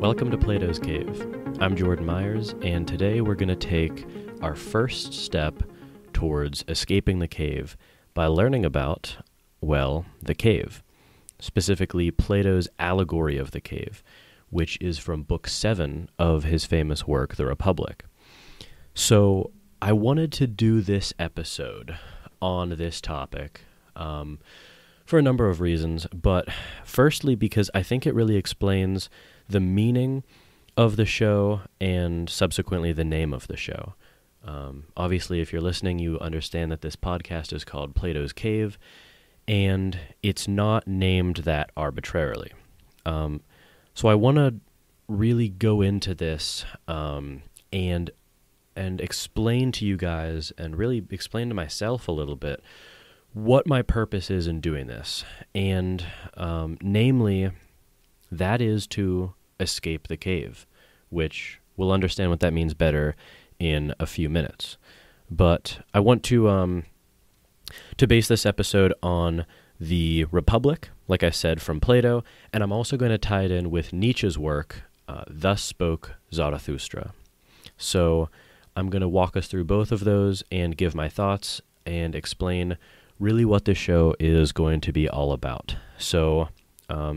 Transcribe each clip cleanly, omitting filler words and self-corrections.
Welcome to Plato's Cave. I'm Jordan Myers, and today we're going to take our first step towards escaping the cave by learning about, well, the cave. Specifically, Plato's Allegory of the Cave, which is from Book 7 of his famous work, The Republic. So, I wanted to do this episode on this topic for a number of reasons, but firstly because I think it really explains the meaning of the show and subsequently the name of the show. Obviously, if you're listening, you understand that this podcast is called Plato's Cave, and it's not named that arbitrarily. So I want to really go into this and explain to you guys, and really explain to myself a little bit, what my purpose is in doing this. And namely, that is to escape the cave, which we'll understand what that means better in a few minutes. But I want to base this episode on the Republic, like I said, from Plato, and I'm also going to tie it in with Nietzsche's work, Thus Spoke Zarathustra. So I'm going to walk us through both of those and give my thoughts and explain really what this show is going to be all about. So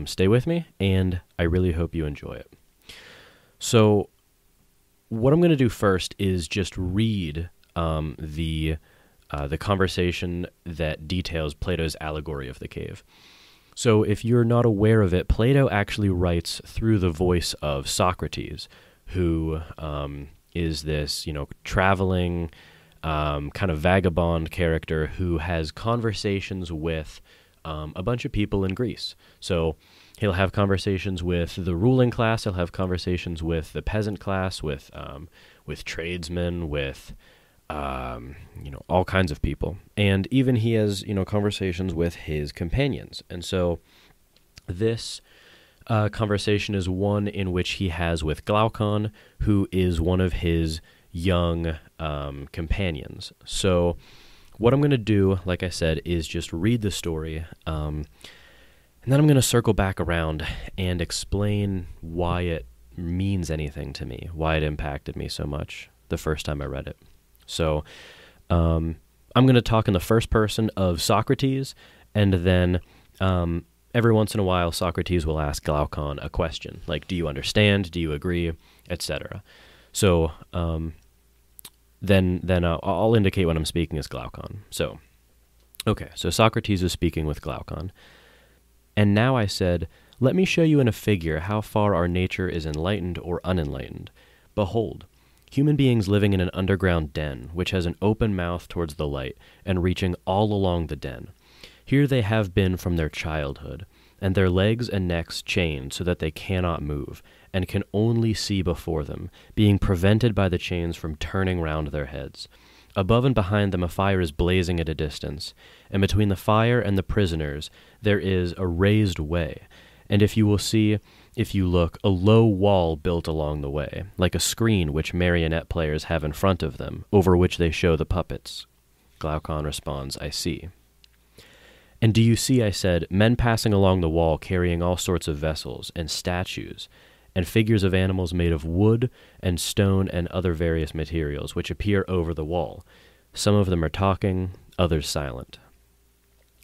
stay with me, and I really hope you enjoy it. So what I'm going to do first is just read the conversation that details Plato's Allegory of the Cave. So if you're not aware of it, Plato actually writes through the voice of Socrates, who is this, traveling kind of vagabond character who has conversations with a bunch of people in Greece. So he'll have conversations with the ruling class, he'll have conversations with the peasant class, with tradesmen, with all kinds of people. And even he has, conversations with his companions. And so this conversation is one in which he has with Glaucon, who is one of his young companions. So what I'm going to do, like I said, is just read the story, and then I'm going to circle back around and explain why it means anything to me, why it impacted me so much the first time I read it. So I'm going to talk in the first person of Socrates, and then every once in a while Socrates will ask Glaucon a question, like, do you understand, do you agree, etc. So then I'll indicate when I'm speaking as Glaucon. So Socrates is speaking with Glaucon. And now I said, let me show you in a figure how far our nature is enlightened or unenlightened. Behold, human beings living in an underground den, which has an open mouth towards the light, and reaching all along the den. Here they have been from their childhood, and their legs and necks chained so that they cannot move, and can only see before them, being prevented by the chains from turning round their heads. Above and behind them a fire is blazing at a distance, and between the fire and the prisoners there is a raised way, and if you look, a low wall built along the way, like a screen which marionette players have in front of them, over which they show the puppets. Glaucon responds, I see. And do you see, I said, men passing along the wall carrying all sorts of vessels and statues, and figures of animals made of wood and stone and other various materials, which appear over the wall. Some of them are talking, others silent.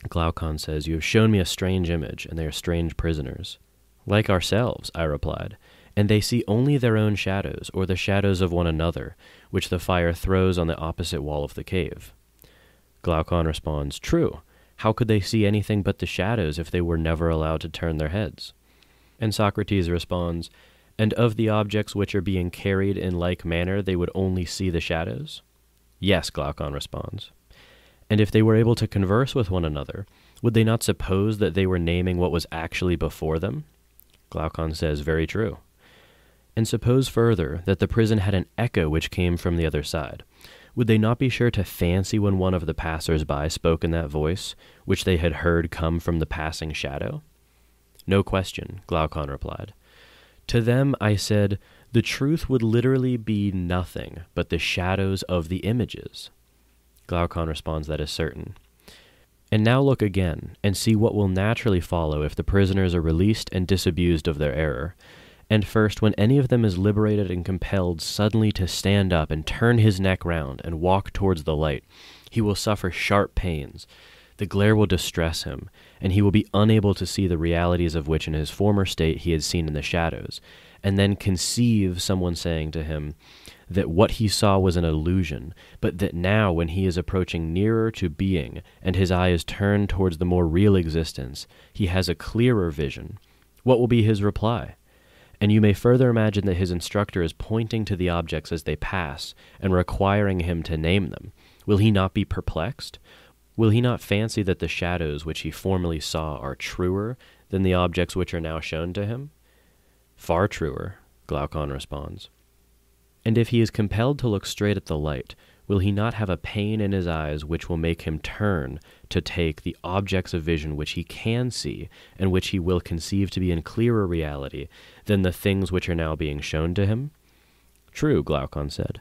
Glaucon says, you have shown me a strange image, and they are strange prisoners. Like ourselves, I replied, and they see only their own shadows, or the shadows of one another, which the fire throws on the opposite wall of the cave. Glaucon responds, true. How could they see anything but the shadows if they were never allowed to turn their heads? And Socrates responds, and of the objects which are being carried in like manner they would only see the shadows? Yes, Glaucon responds. And if they were able to converse with one another, would they not suppose that they were naming what was actually before them? Glaucon says, very true. And suppose further that the prison had an echo which came from the other side. Would they not be sure to fancy when one of the passers-by spoke in that voice, which they had heard come from the passing shadow? No question, Glaucon replied. To them, I said, the truth would literally be nothing but the shadows of the images. Glaucon responds, that is certain. And now look again, and see what will naturally follow if the prisoners are released and disabused of their error. And first, when any of them is liberated and compelled suddenly to stand up and turn his neck round and walk towards the light, he will suffer sharp pains. The glare will distress him, and he will be unable to see the realities of which in his former state he had seen in the shadows, and then conceive someone saying to him that what he saw was an illusion, but that now when he is approaching nearer to being, and his eye is turned towards the more real existence, he has a clearer vision. What will be his reply? And you may further imagine that his instructor is pointing to the objects as they pass, and requiring him to name them. Will he not be perplexed? Will he not fancy that the shadows which he formerly saw are truer than the objects which are now shown to him? Far truer, Glaucon responds. And if he is compelled to look straight at the light, will he not have a pain in his eyes which will make him turn to take the objects of vision which he can see, and which he will conceive to be in clearer reality than the things which are now being shown to him? True, Glaucon said.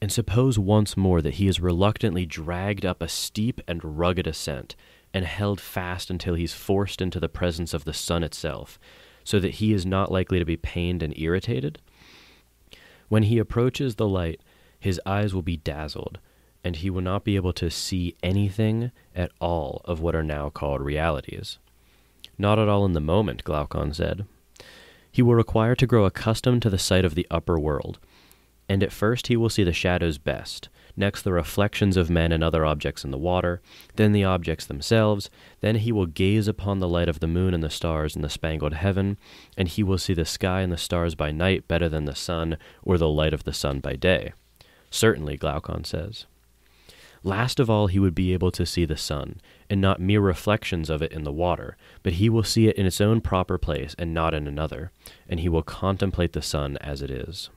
And suppose once more that he is reluctantly dragged up a steep and rugged ascent, and held fast until he is forced into the presence of the sun itself, so that he is not likely to be pained and irritated? When he approaches the light, his eyes will be dazzled, and he will not be able to see anything at all of what are now called realities. Not at all in the moment, Glaucon said. He will require to grow accustomed to the sight of the upper world, and at first he will see the shadows best, next the reflections of men and other objects in the water, then the objects themselves, then he will gaze upon the light of the moon and the stars in the spangled heaven, and he will see the sky and the stars by night better than the sun or the light of the sun by day. Certainly, Glaucon says. Last of all, he would be able to see the sun, and not mere reflections of it in the water, but he will see it in its own proper place and not in another, and he will contemplate the sun as it is.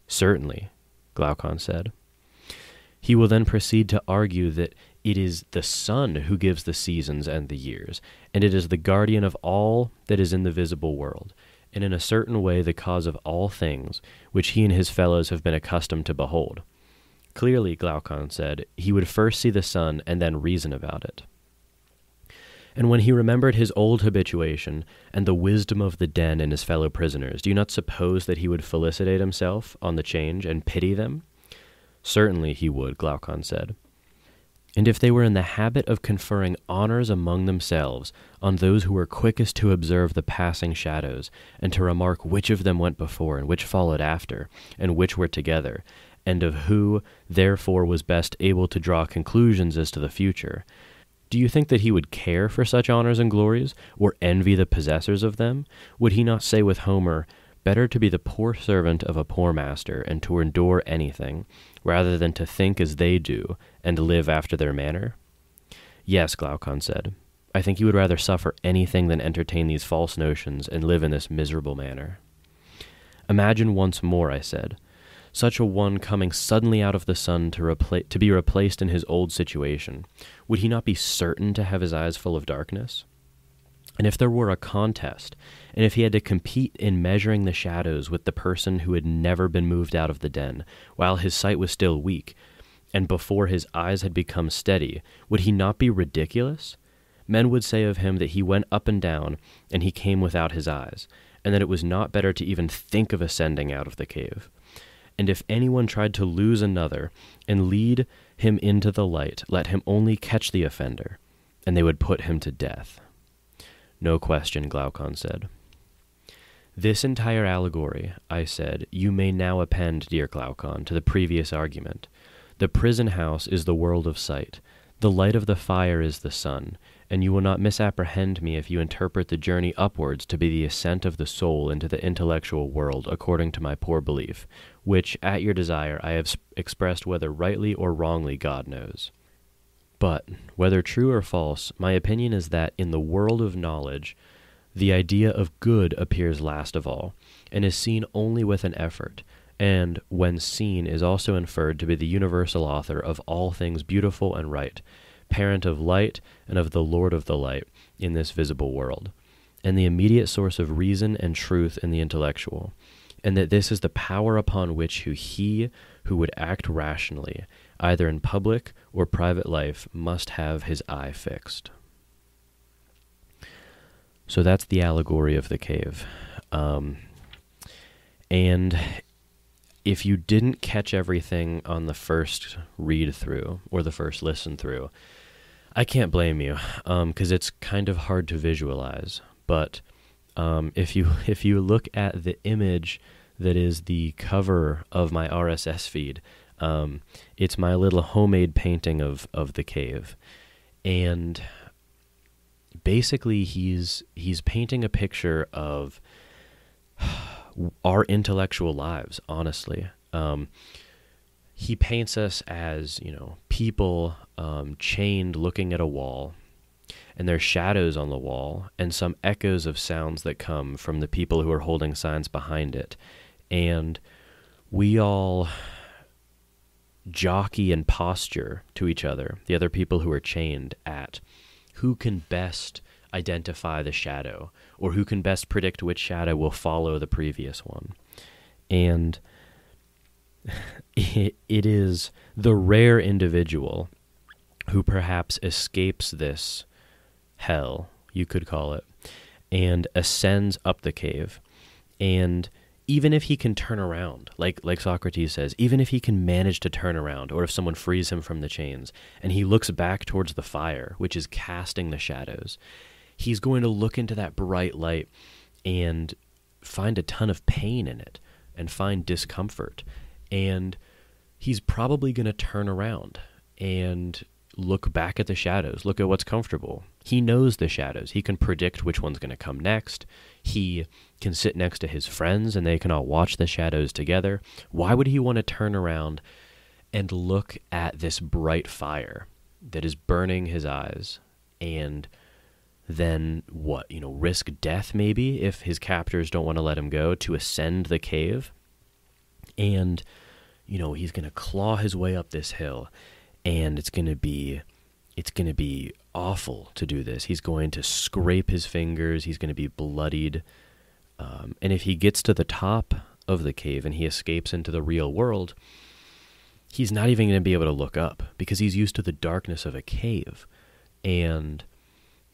Certainly, Glaucon said. He will then proceed to argue that it is the sun who gives the seasons and the years, and it is the guardian of all that is in the visible world, and in a certain way the cause of all things, which he and his fellows have been accustomed to behold. Clearly, Glaucon said, he would first see the sun and then reason about it. And when he remembered his old habituation and the wisdom of the den and his fellow prisoners, do you not suppose that he would felicitate himself on the change and pity them? Certainly he would, Glaucon said. And if they were in the habit of conferring honors among themselves on those who were quickest to observe the passing shadows, and to remark which of them went before and which followed after, and which were together, and of who, therefore, was best able to draw conclusions as to the future, do you think that he would care for such honors and glories, or envy the possessors of them? Would he not say with Homer, "Better to be the poor servant of a poor master, and to endure anything, rather than to think as they do, and live after their manner"? Yes, Glaucon said. I think he would rather suffer anything than entertain these false notions and live in this miserable manner. Imagine once more, I said, such a one coming suddenly out of the sun to be replaced in his old situation. Would he not be certain to have his eyes full of darkness? And if there were a contest, and if he had to compete in measuring the shadows with the person who had never been moved out of the den, while his sight was still weak, and before his eyes had become steady, would he not be ridiculous? Men would say of him that he went up and down, and he came without his eyes, and that it was not better to even think of ascending out of the cave. And if anyone tried to lose another and lead him into the light, let him only catch the offender, and they would put him to death. No question, Glaucon said. This entire allegory, I said, you may now append, dear Glaucon, to the previous argument. The prison house is the world of sight. The light of the fire is the sun, and you will not misapprehend me if you interpret the journey upwards to be the ascent of the soul into the intellectual world according to my poor belief, which, at your desire, I have expressed whether rightly or wrongly God knows. But, whether true or false, my opinion is that in the world of knowledge, the idea of good appears last of all, and is seen only with an effort, and, when seen, is also inferred to be the universal author of all things beautiful and right, parent of light and of the Lord of the light in this visible world, and the immediate source of reason and truth in the intellectual, and that this is the power upon which he who would act rationally, either in public or private life, must have his eye fixed. So that's the allegory of the cave. And if you didn't catch everything on the first read through or the first listen through, I can't blame you, because it's kind of hard to visualize. But if you look at the image that is the cover of my RSS feed, it's my little homemade painting of the cave, and basically he's painting a picture of our intellectual lives, honestly. He paints us as, people chained looking at a wall, and there's shadows on the wall and some echoes of sounds that come from the people who are holding signs behind it. And we all jockey and posture to each other, the other people who are chained, at who can best identify the shadow, or who can best predict which shadow will follow the previous one. And it is the rare individual who perhaps escapes this hell, you could call it, and ascends up the cave. And even if he can turn around, like Socrates says, even if he can manage to turn around, or if someone frees him from the chains, and he looks back towards the fire, which is casting the shadows, he's going to look into that bright light and find a ton of pain in it, and find discomfort. And he's probably going to turn around and look back at the shadows, look at what's comfortable. He knows the shadows. He can predict which one's going to come next. He can sit next to his friends and they can all watch the shadows together. Why would he want to turn around and look at this bright fire that is burning his eyes, and then risk death maybe if his captors don't want to let him go, to ascend the cave? And, he's going to claw his way up this hill, and it's going to be awful to do this. He's going to scrape his fingers. He's going to be bloodied. And if he gets to the top of the cave and he escapes into the real world, he's not even going to be able to look up, because he's used to the darkness of a cave. And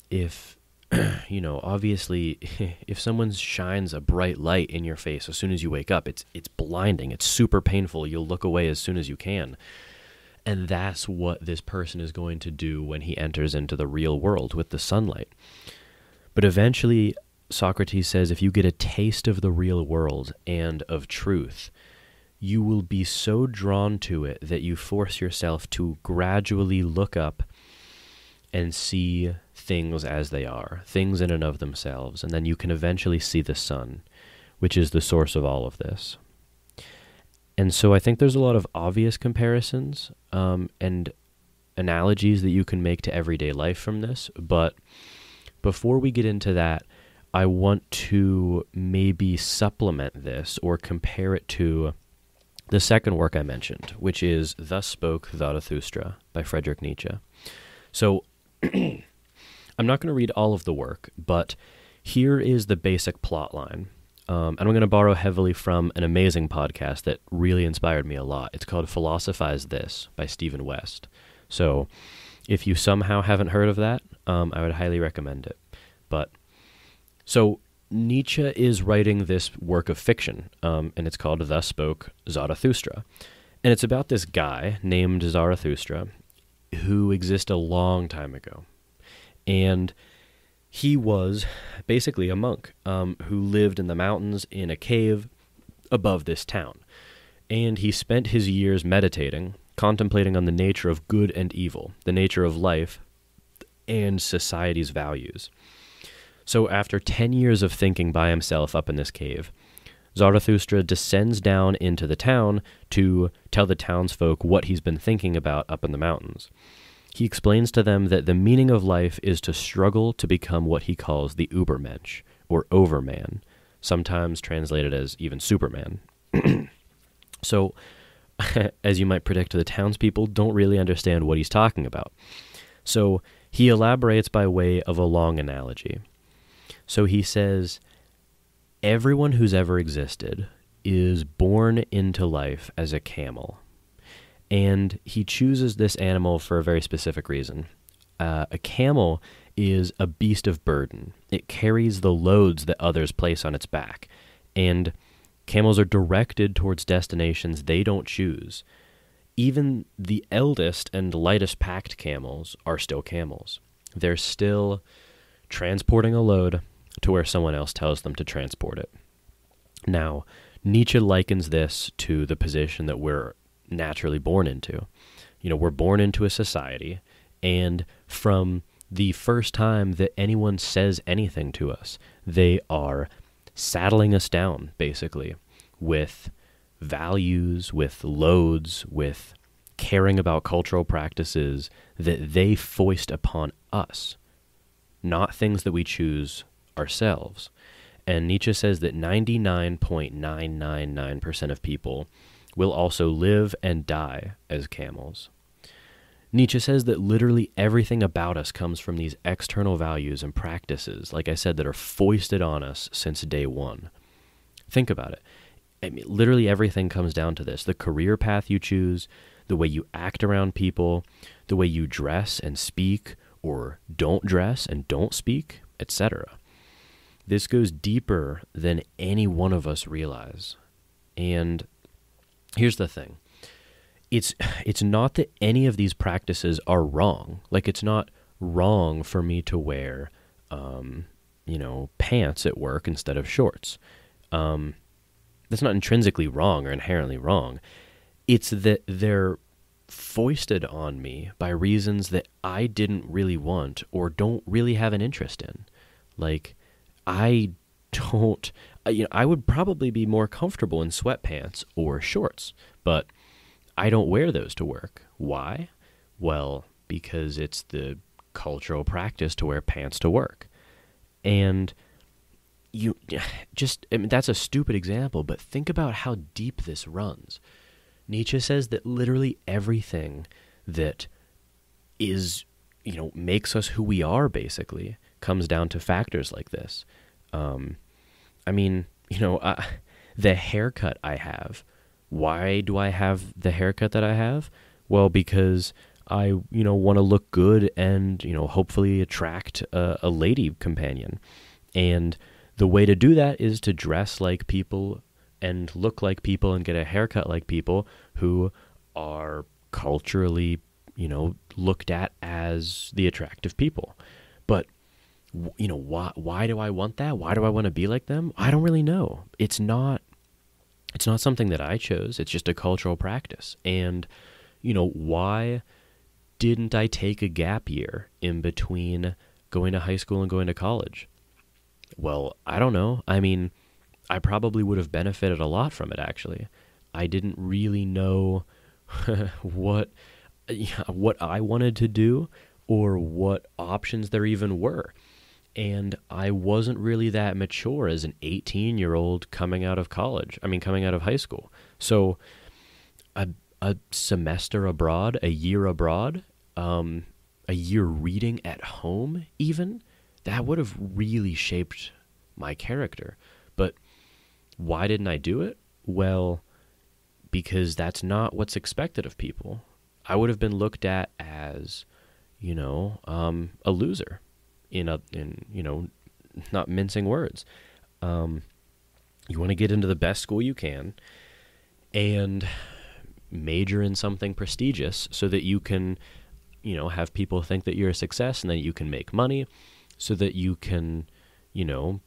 if, obviously, if someone shines a bright light in your face as soon as you wake up, it's blinding. It's super painful. You'll look away as soon as you can. And that's what this person is going to do when he enters into the real world with the sunlight. But eventually, Socrates says, if you get a taste of the real world and of truth, you will be so drawn to it that you force yourself to gradually look up and see things as they are, things in and of themselves, and then you can eventually see the sun, which is the source of all of this. And so I think there's a lot of obvious comparisons and analogies that you can make to everyday life from this, but before we get into that, I want to maybe supplement this or compare it to the second work I mentioned, which is Thus Spoke Zarathustra by Friedrich Nietzsche. So I'm not going to read all of the work, but here is the basic plot line. And I'm going to borrow heavily from an amazing podcast that really inspired me a lot. It's called Philophize This by Stephen West. So if you somehow haven't heard of that, I would highly recommend it. So Nietzsche is writing this work of fiction, and it's called Thus Spoke Zarathustra. And it's about this guy named Zarathustra who existed a long time ago. And he was basically a monk who lived in the mountains in a cave above this town. And he spent his years meditating, contemplating on the nature of good and evil, the nature of life, and society's values. So after 10 years of thinking by himself up in this cave, Zarathustra descends down into the town to tell the townsfolk what he's been thinking about up in the mountains. He explains to them that the meaning of life is to struggle to become what he calls the Übermensch, or overman, sometimes translated as even Superman. So, as you might predict, the townspeople don't really understand what he's talking about. So he elaborates by way of a long analogy. So he says, everyone who's ever existed is born into life as a camel. And he chooses this animal for a very specific reason. A camel is a beast of burden. It carries the loads that others place on its back. And Camels are directed towards destinations they don't choose. Even the eldest and lightest packed camels are still camels. They're still transporting a load to where someone else tells them to transport it. Now, Nietzsche likens this to the position that we're naturally born into. We're born into a society, and from the first time that anyone says anything to us, they are saddling us down, basically, with values, with loads, with caring about cultural practices that they foist upon us, not things that we choose ourselves. And Nietzsche says that 99.999% of people will also live and die as camels. Nietzsche says that literally everything about us comes from these external values and practices, like I said, that are foisted on us since day one. Think about it. I mean, literally everything comes down to this. The career path you choose, the way you act around people, the way you dress and speak, or don't dress and don't speak, etc. This goes deeper than any one of us realize. And here's the thing. It's not that any of these practices are wrong. Like, it's not wrong for me to wear, pants at work instead of shorts. That's not intrinsically wrong or inherently wrong. It's that they're foisted on me by reasons that I didn't really want or don't really have an interest in. Like, I would probably be more comfortable in sweatpants or shorts, but I don't wear those to work. Why? Well, because it's the cultural practice to wear pants to work. And that's a stupid example, but think about how deep this runs. Nietzsche says that literally everything that is, makes us who we are, basically, comes down to factors like this. The haircut I have. Why do I have the haircut that I have? Well, because I, want to look good and, hopefully attract a lady companion. And the way to do that is to dress like people and look like people and get a haircut like people who are culturally, looked at as the attractive people. But, why do I want that? Why do I want to be like them? I don't really know. It's not something that I chose. It's just a cultural practice. And, why didn't I take a gap year in between going to high school and going to college? Well, I don't know. I mean, I probably would have benefited a lot from it, actually. I didn't really know what I wanted to do or what options there even were. And I wasn't really that mature as an 18-year-old coming out of high school. So a semester abroad, a year abroad, a year reading at home even, that would have really shaped my character. But why didn't I do it? Well, because that's not what's expected of people. I would have been looked at as, a loser. Not mincing words. You want to get into the best school you can and major in something prestigious so that you can, have people think that you're a success and that you can make money so that you can,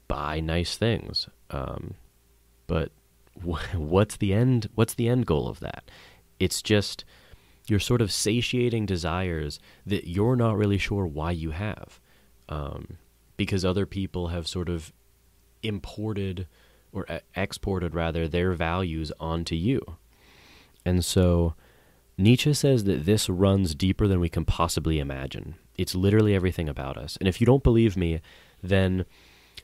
buy nice things. But what's the end goal of that? It's just you're sort of satiating desires that you're not really sure why you have. Because other people have sort of imported or exported, rather, their values onto you. And so Nietzsche says that this runs deeper than we can possibly imagine. It's literally everything about us. And if you don't believe me, then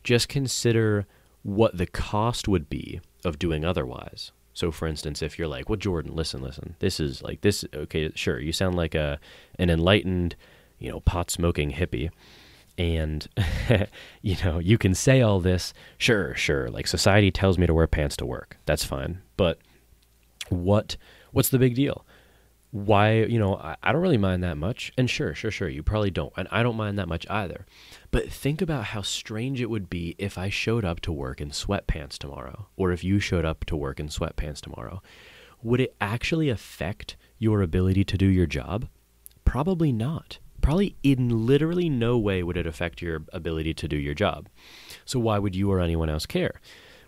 just consider what the cost would be of doing otherwise. So, for instance, if you're like, well, Jordan, listen, this is like this. Okay, sure, you sound like an enlightened, pot-smoking hippie. And, you can say all this, sure, like society tells me to wear pants to work. That's fine. But what's the big deal? Why, I don't really mind that much. And sure, you probably don't. And I don't mind that much either. But think about how strange it would be if I showed up to work in sweatpants tomorrow, or if you showed up to work in sweatpants tomorrow. Would it actually affect your ability to do your job? Probably not. Probably in literally no way would it affect your ability to do your job. So why would you or anyone else care?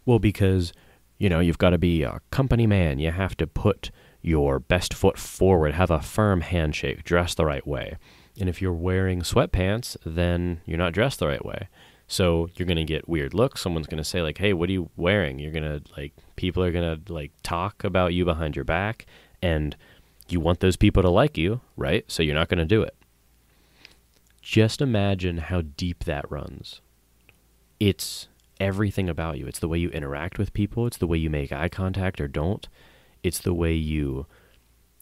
Well, because, you've got to be a company man. You have to put your best foot forward, have a firm handshake, dress the right way. And if you're wearing sweatpants, then you're not dressed the right way. So you're going to get weird looks. Someone's going to say hey, what are you wearing? You're going to people are going to talk about you behind your back, and you want those people to like you, right? So you're not going to do it. Just imagine how deep that runs. It's everything about you. It's the way you interact with people. It's the way you make eye contact or don't. It's the way you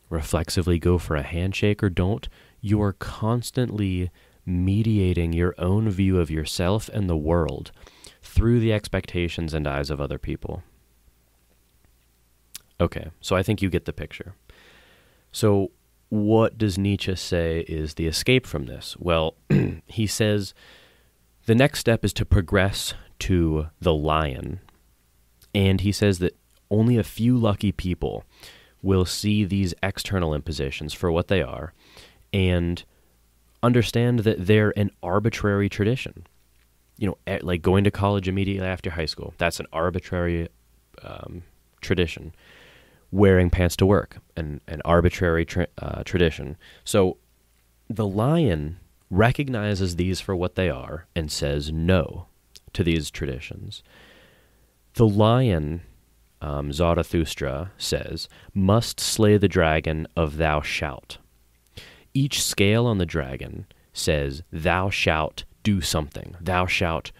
reflexively go for a handshake or don't. You are constantly mediating your own view of yourself and the world through the expectations and eyes of other people. Okay, so I think you get the picture. So what does Nietzsche say is the escape from this? Well, he says the next step is to progress to the lion. And he says that only a few lucky people will see these external impositions for what they are and understand that they're an arbitrary tradition. Like going to college immediately after high school, that's an arbitrary tradition. Wearing pants to work, an arbitrary tradition. So the lion recognizes these for what they are and says no to these traditions. The lion, Zarathustra says, must slay the dragon of thou shalt. Each scale on the dragon says, thou shalt do something. Thou shalt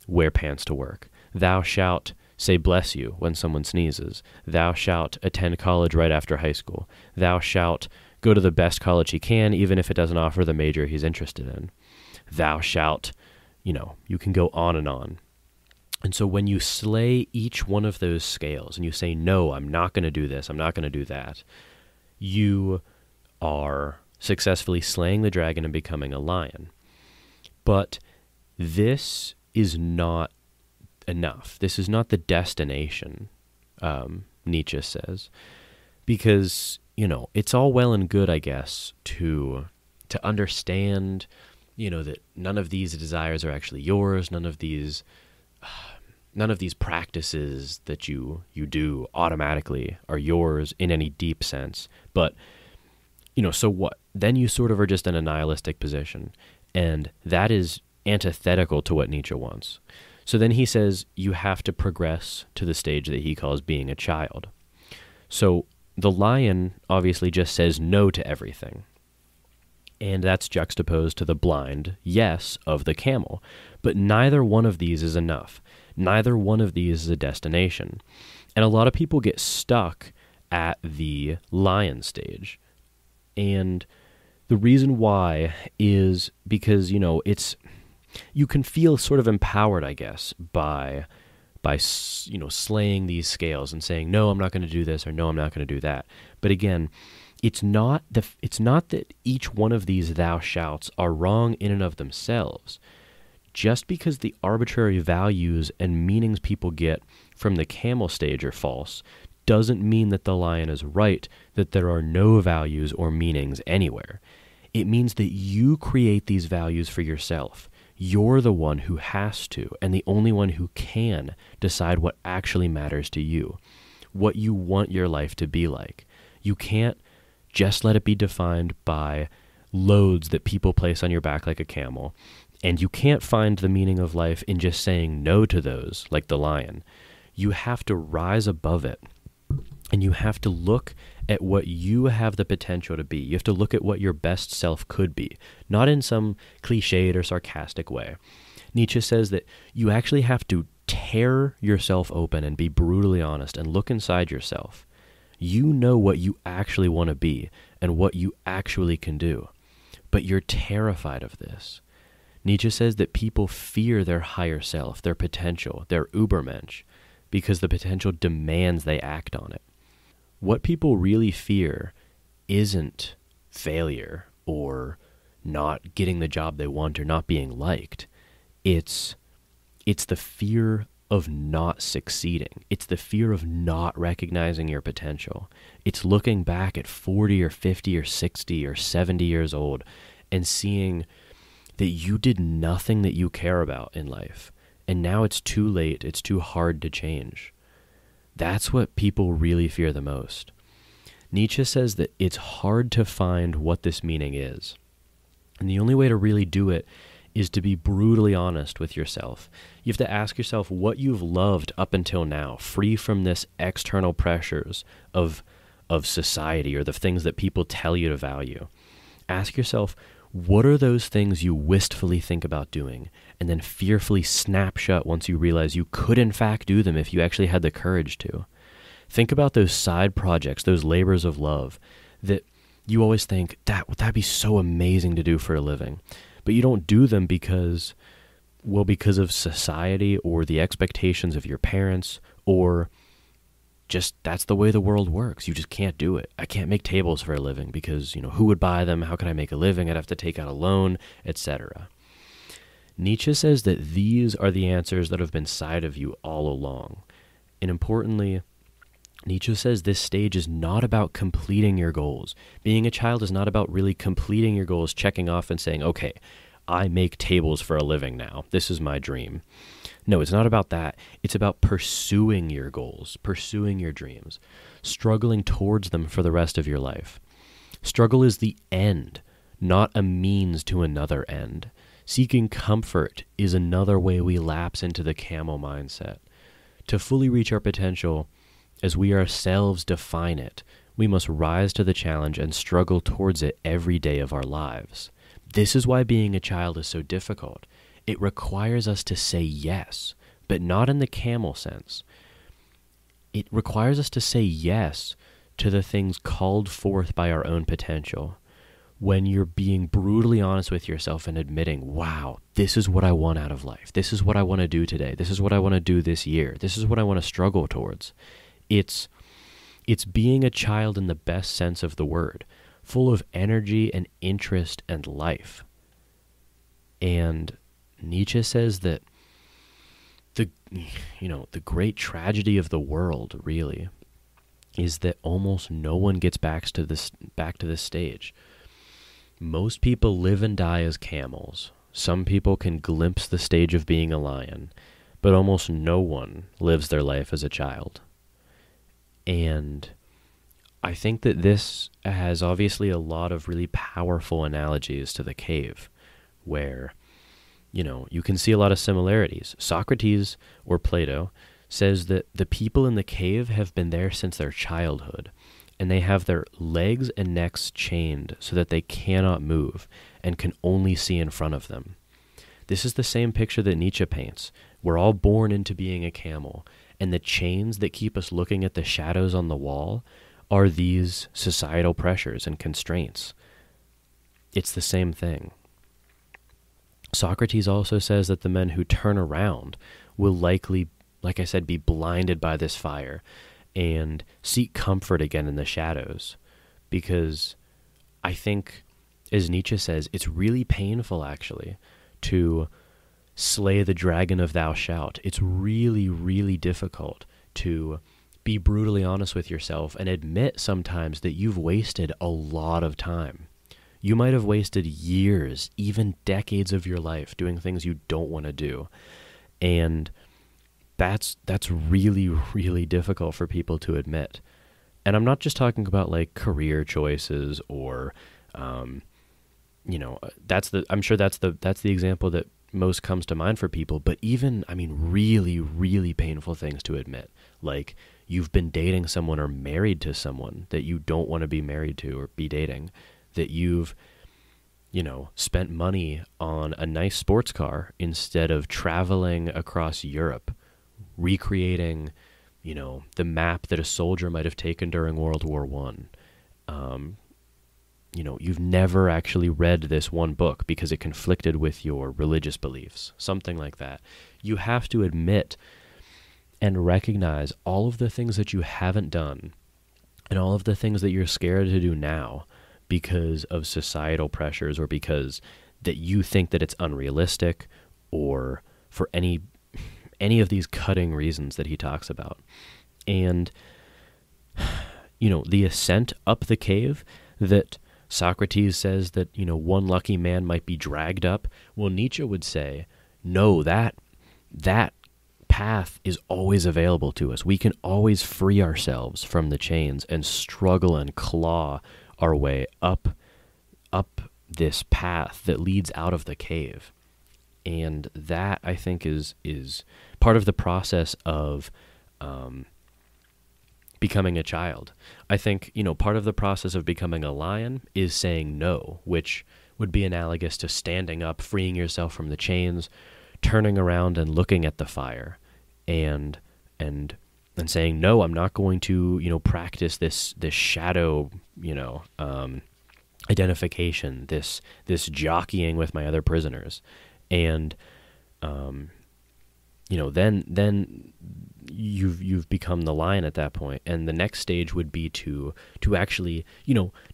wear pants to work. Thou shalt say bless you when someone sneezes. Thou shalt attend college right after high school. Thou shalt go to the best college he can, even if it doesn't offer the major he's interested in. Thou shalt, you can go on and on. And so when you slay each one of those scales and you say, no, I'm not going to do this, I'm not going to do that, you are successfully slaying the dragon and becoming a lion. But this is not enough. This is not the destination, Nietzsche says, because, it's all well and good, I guess, to understand, that none of these desires are actually yours. None of these practices that you do automatically are yours in any deep sense. But, so what? Then you sort of are just in a nihilistic position, and that is antithetical to what Nietzsche wants. So then he says you have to progress to the stage that he calls being a child. So the lion obviously just says no to everything. And that's juxtaposed to the blind yes of the camel. But neither one of these is enough. Neither one of these is a destination. And a lot of people get stuck at the lion stage. And the reason why is because, you can feel sort of empowered, I guess, by slaying these scales and saying, no, I'm not going to do this, or no, I'm not going to do that. But again, it's not that each one of these thou shalts are wrong in and of themselves. Just because the arbitrary values and meanings people get from the camel stage are false doesn't mean that the lion is right, that there are no values or meanings anywhere. It means that you create these values for yourself. You're the one who has to, and the only one who can decide what actually matters to you, what you want your life to be like. You can't just let it be defined by loads that people place on your back like a camel, and you can't find the meaning of life in just saying no to those like the lion. You have to rise above it, and you have to look at what you have the potential to be. You have to look at what your best self could be, not in some cliched or sarcastic way. Nietzsche says that you actually have to tear yourself open and be brutally honest and look inside yourself. You know what you actually want to be and what you actually can do, but you're terrified of this. Nietzsche says that people fear their higher self, their potential, their Übermensch, because the potential demands they act on it. What people really fear isn't failure or not getting the job they want or not being liked. It's the fear of not succeeding. It's the fear of not recognizing your potential. It's looking back at 40 or 50 or 60 or 70 years old and seeing that you did nothing that you care about in life. And now it's too late. It's too hard to change. That's what people really fear the most. Nietzsche says that it's hard to find what this meaning is. And the only way to really do it is to be brutally honest with yourself. You have to ask yourself what you've loved up until now, free from this external pressures of society or the things that people tell you to value. Ask yourself, what are those things you wistfully think about doing and then fearfully snap shut once you realize you could in fact do them if you actually had the courage to? Think about those side projects, those labors of love that you always think, that'd be so amazing to do for a living. But you don't do them because of society or the expectations of your parents, or just that's the way the world works. You just can't do it. I can't make tables for a living because, who would buy them? How can I make a living? I'd have to take out a loan, etc. Nietzsche says that these are the answers that have been inside of you all along. And importantly, Nietzsche says this stage is not about completing your goals. Being a child is not about really completing your goals, checking off and saying, okay, I make tables for a living now. This is my dream. No, it's not about that. It's about pursuing your goals, pursuing your dreams, struggling towards them for the rest of your life. Struggle is the end, not a means to another end. Seeking comfort is another way we lapse into the camel mindset. To fully reach our potential, as we ourselves define it, we must rise to the challenge and struggle towards it every day of our lives. This is why being a child is so difficult. It requires us to say yes, but not in the camel sense. It requires us to say yes to the things called forth by our own potential. When you're being brutally honest with yourself and admitting, wow, this is what I want out of life. This is what I want to do today. This is what I want to do this year. This is what I want to struggle towards. It's being a child in the best sense of the word, full of energy and interest and life. And Nietzsche says that the great tragedy of the world really is that almost no one gets back to this stage. Most people live and die as camels. Some people can glimpse the stage of being a lion, but almost no one lives their life as a child. And I think that this has obviously a lot of really powerful analogies to the cave, where, you can see a lot of similarities. Socrates, or Plato, says that the people in the cave have been there since their childhood, and they have their legs and necks chained so that they cannot move and can only see in front of them. This is the same picture that Nietzsche paints. We're all born into being a camel, and the chains that keep us looking at the shadows on the wall are these societal pressures and constraints. It's the same thing. Socrates also says that the men who turn around will likely, like I said, be blinded by this fire and seek comfort again in the shadows. Because I think, as Nietzsche says, it's really painful actually to slay the dragon of thou shalt. It's really, really difficult to be brutally honest with yourself and admit sometimes that you've wasted a lot of time. You might have wasted years, even decades of your life doing things you don't want to do. And that's really, really difficult for people to admit. And I'm not just talking about like career choices or, I'm sure that's the example that most comes to mind for people, but even, really, really painful things to admit, like you've been dating someone or married to someone that you don't want to be married to or be dating, that you've, spent money on a nice sports car instead of traveling across Europe, recreating, the map that a soldier might have taken during World War I. You've never actually read this one book because it conflicted with your religious beliefs, something like that. You have to admit and recognize all of the things that you haven't done and all of the things that you're scared to do now because of societal pressures, or because that you think that it's unrealistic, or for any of these cutting reasons that he talks about. And the ascent up the cave that Socrates says that, one lucky man might be dragged up. Well, Nietzsche would say, no, that path is always available to us. We can always free ourselves from the chains and struggle and claw our way up this path that leads out of the cave. And that, I think, is part of the process of becoming a child. I think, part of the process of becoming a lion is saying no, which would be analogous to standing up, freeing yourself from the chains, turning around and looking at the fire, and saying, no, I'm not going to, practice this shadow, identification, this jockeying with my other prisoners. And, then you've become the lion at that point. And the next stage would be to actually,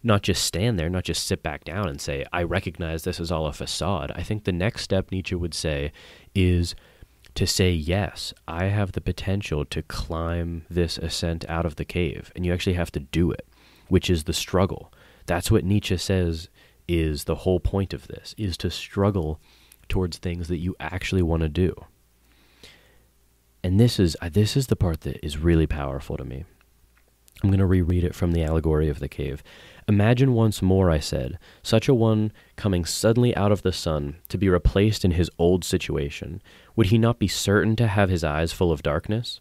not just stand there, not just sit back down and say, I recognize this is all a facade. I think the next step, Nietzsche would say, is to say, yes, I have the potential to climb this ascent out of the cave. And you actually have to do it, which is the struggle. That's what Nietzsche says is the whole point of this, is to struggle towards things that you actually want to do. And this is the part that is really powerful to me. I'm going to reread it from the Allegory of the Cave. Imagine once more, I said, such a one coming suddenly out of the sun to be replaced in his old situation. Would he not be certain to have his eyes full of darkness?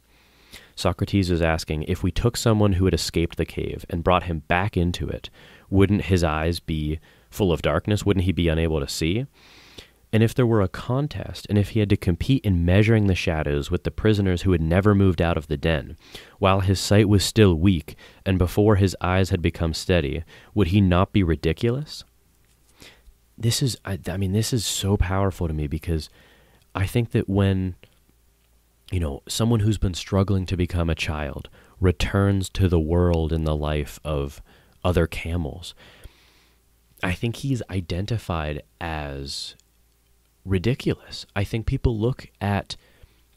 Socrates is asking, if we took someone who had escaped the cave and brought him back into it, wouldn't his eyes be full of darkness? Wouldn't he be unable to see? And if there were a contest, and if he had to compete in measuring the shadows with the prisoners who had never moved out of the den, while his sight was still weak, and before his eyes had become steady, would he not be ridiculous? This is so powerful to me, because I think that when, someone who's been struggling to become a child returns to the world in the life of other camels, I think he's identified as ridiculous. I think people look at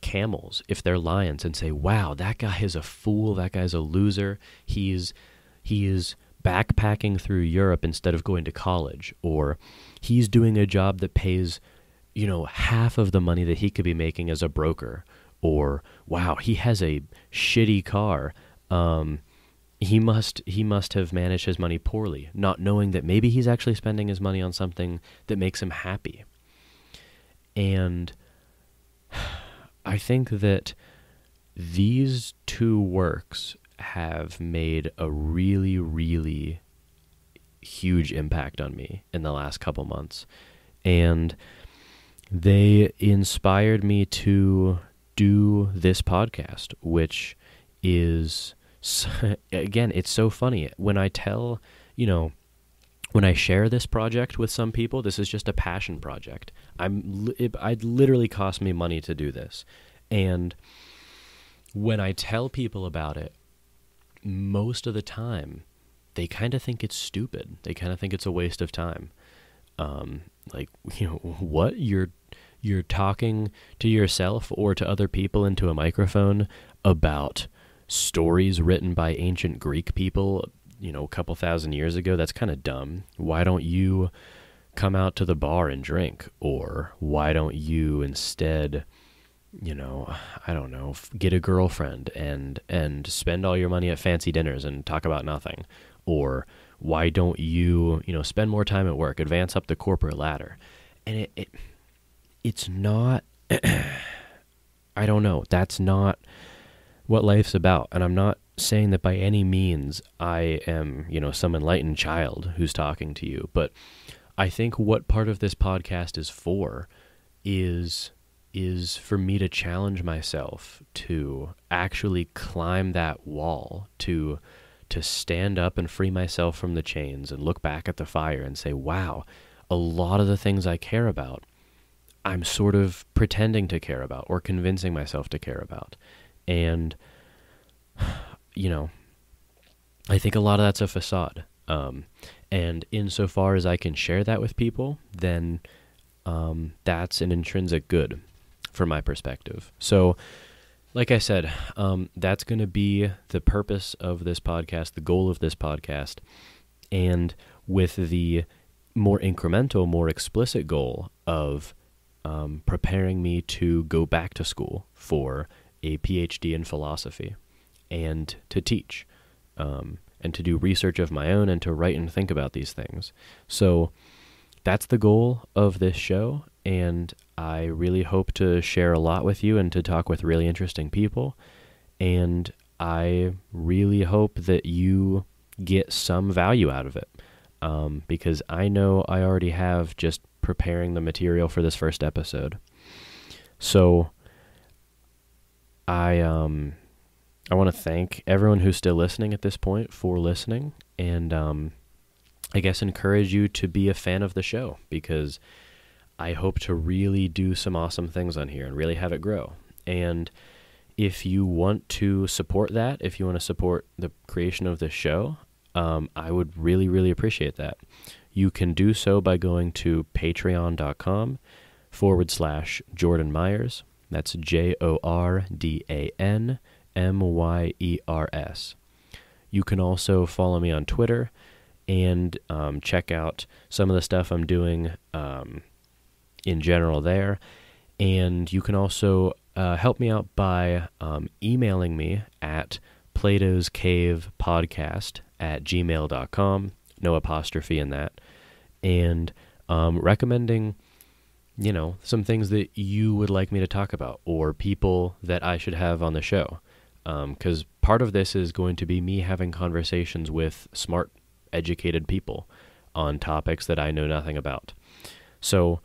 camels, if they're lions, and say, wow, that guy is a fool, that guy's a loser, he is backpacking through Europe instead of going to college, or he's doing a job that pays, half of the money that he could be making as a broker, or wow, he has a shitty car, he must have managed his money poorly, not knowing that maybe he's actually spending his money on something that makes him happy. And I think that these two works have made a really, really huge impact on me in the last couple months. And they inspired me to do this podcast, which is, again, it's so funny. When I tell, when I share this project with some people, this is just a passion project. It literally cost me money to do this. And when I tell people about it, most of the time, they kind of think it's stupid. They kind of think it's a waste of time. What? You're talking to yourself or to other people into a microphone about stories written by ancient Greek people, a couple thousand years ago? That's kind of dumb. Why don't you come out to the bar and drink? Or why don't you instead, I don't know, get a girlfriend and spend all your money at fancy dinners and talk about nothing? Or why don't you, spend more time at work, advance up the corporate ladder? And it's not, I don't know, that's not what life's about. And I'm not saying that by any means I am, some enlightened child who's talking to you, but I think what part of this podcast is for is for me to challenge myself to actually climb that wall, to stand up and free myself from the chains and look back at the fire and say, wow, a lot of the things I care about, I'm sort of pretending to care about or convincing myself to care about. And I think a lot of that's a facade. And insofar as I can share that with people, then that's an intrinsic good from my perspective. So, like I said, that's going to be the purpose of this podcast, the goal of this podcast, and with the more incremental, more explicit goal of preparing me to go back to school for a PhD in philosophy and to teach and to do research of my own and to write and think about these things. So that's the goal of this show, and I really hope to share a lot with you and to talk with really interesting people, and I really hope that you get some value out of it, because I know I already have just preparing the material for this first episode. So I want to thank everyone who's still listening at this point for listening, and I guess encourage you to be a fan of the show, because I hope to really do some awesome things on here and really have it grow. And if you want to support that, if you want to support the creation of this show, I would really, really appreciate that. You can do so by going to patreon.com/Jordan Myers. That's JORDANMYERS. You can also follow me on Twitter and check out some of the stuff I'm doing in general there. And you can also help me out by emailing me at platoscavepodcast@gmail.com, no apostrophe in that, and recommending, some things that you would like me to talk about or people that I should have on the show. Because part of this is going to be me having conversations with smart, educated people on topics that I know nothing about. So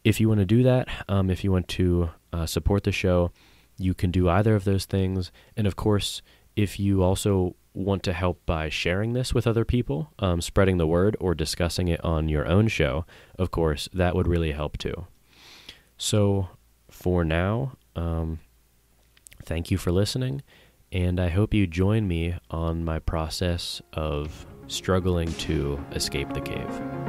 if you want to do that, if you want to support the show, you can do either of those things. And of course, if you also want to help by sharing this with other people, spreading the word or discussing it on your own show, of course, that would really help too. So for now, thank you for listening, and I hope you join me on my process of struggling to escape the cave.